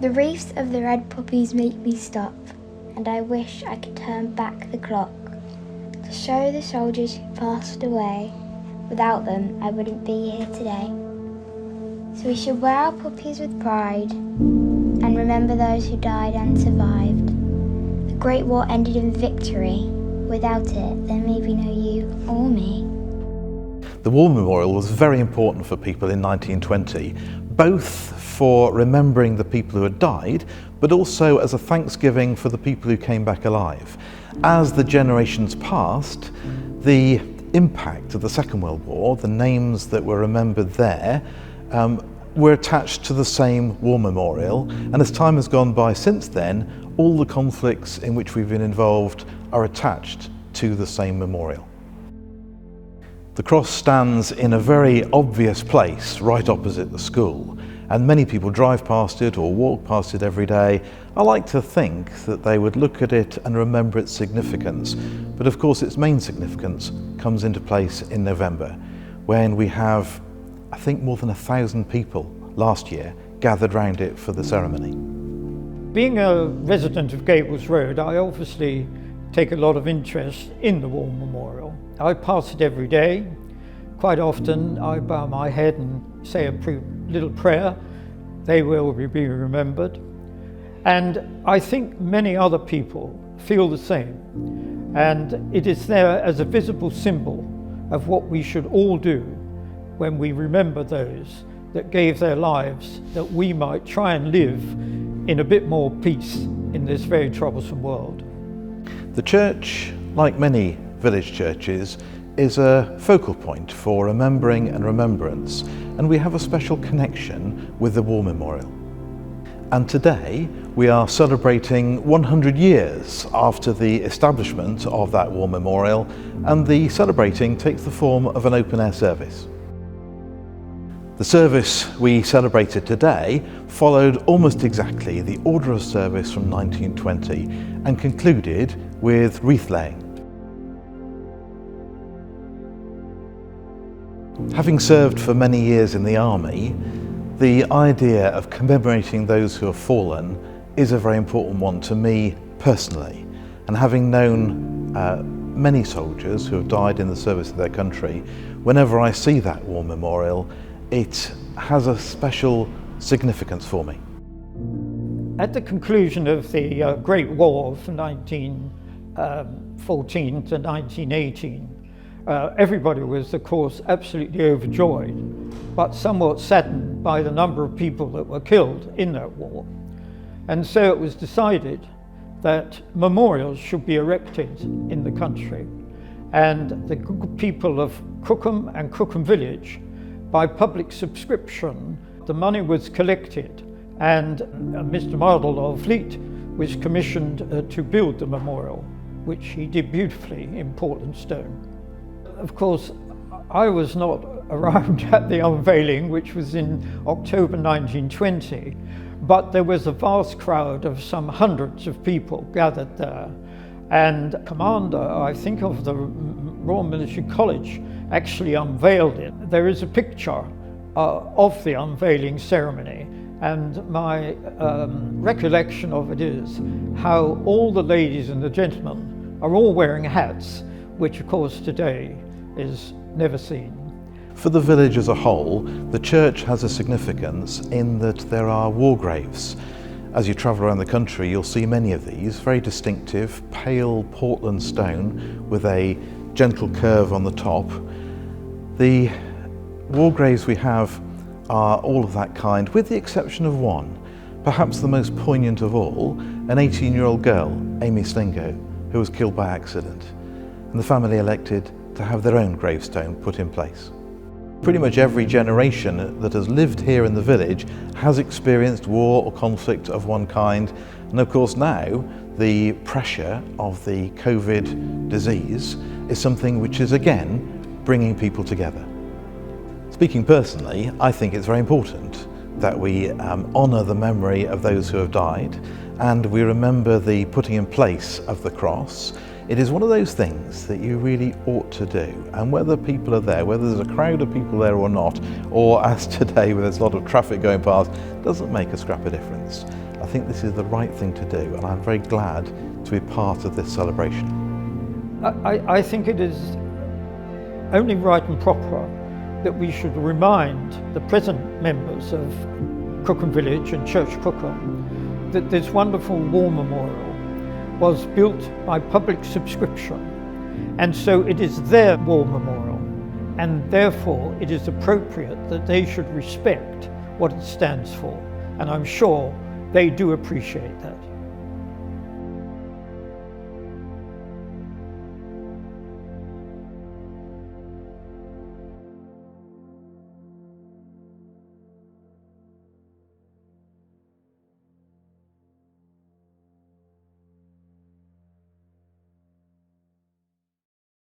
The wreaths of the red poppies make me stop, and I wish I could turn back the clock to show the soldiers who passed away. Without them, I wouldn't be here today. So we should wear our poppies with pride and remember those who died and survived. The Great War ended in victory. Without it, there may be no you or me. The War Memorial was very important for people in 1920, both for remembering the people who had died, but also as a thanksgiving for the people who came back alive. As the generations passed, the impact of the Second World War, the names that were remembered there, were attached to the same war memorial, and as time has gone by since then, all the conflicts in which we've been involved are attached to the same memorial. The cross stands in a very obvious place right opposite the school, and many people drive past it or walk past it every day. I like to think that they would look at it and remember its significance, but of course its main significance comes into place in November, when we have, I think, more than 1,000 people last year gathered round it for the ceremony. Being a resident of Gables Road, I obviously take a lot of interest in the War Memorial. I pass it every day. Quite often I bow my head and say a little prayer. They will be remembered. And I think many other people feel the same. And it is there as a visible symbol of what we should all do when we remember those that gave their lives that we might try and live in a bit more peace in this very troublesome world. The church, like many village churches, is a focal point for remembering and remembrance, and we have a special connection with the War Memorial. And today we are celebrating 100 years after the establishment of that War Memorial, and the celebrating takes the form of an open-air service. The service we celebrated today followed almost exactly the order of service from 1920 and concluded with wreath laying. Having served for many years in the army, the idea of commemorating those who have fallen is a very important one to me personally. And having known many soldiers who have died in the service of their country, whenever I see that war memorial, it has a special significance for me. At the conclusion of the Great War from 1914 to 1918, everybody was, of course, absolutely overjoyed, but somewhat saddened by the number of people that were killed in that war. And so it was decided that memorials should be erected in the country. And the people of Cookham and Cookham Village, by public subscription, the money was collected, and Mr. Mardle of Fleet was commissioned to build the memorial, which he did beautifully in Portland stone. Of course, I was not around at the unveiling, which was in October 1920, but there was a vast crowd of some hundreds of people gathered there. And Commander, I think, of the Royal Military College actually unveiled it. There is a picture of the unveiling ceremony, and my recollection of it is how all the ladies and the gentlemen are all wearing hats, which of course today is never seen. For the village as a whole, the church has a significance in that there are war graves. As you travel around the country, you'll see many of these, very distinctive, pale Portland stone with a gentle curve on the top. The war graves we have are all of that kind, with the exception of one, perhaps the most poignant of all, an 18-year-old girl, Amy Slingo, who was killed by accident, and the family elected to have their own gravestone put in place. Pretty much every generation that has lived here in the village has experienced war or conflict of one kind, and of course now the pressure of the COVID disease is something which is again bringing people together. Speaking personally, I think it's very important that we honour the memory of those who have died, and we remember the putting in place of the cross. It is one of those things that you really ought to do, and whether people are there, whether there's a crowd of people there or not, or as today where there's a lot of traffic going past, doesn't make a scrap of difference. think this is the right thing to do, and I'm very glad to be part of this celebration. I think it is only right and proper that we should remind the present members of Cookham Village and Church Cookham that this wonderful war memorial was built by public subscription, and so it is their war memorial, and therefore it is appropriate that they should respect what it stands for, and I'm sure they do appreciate that.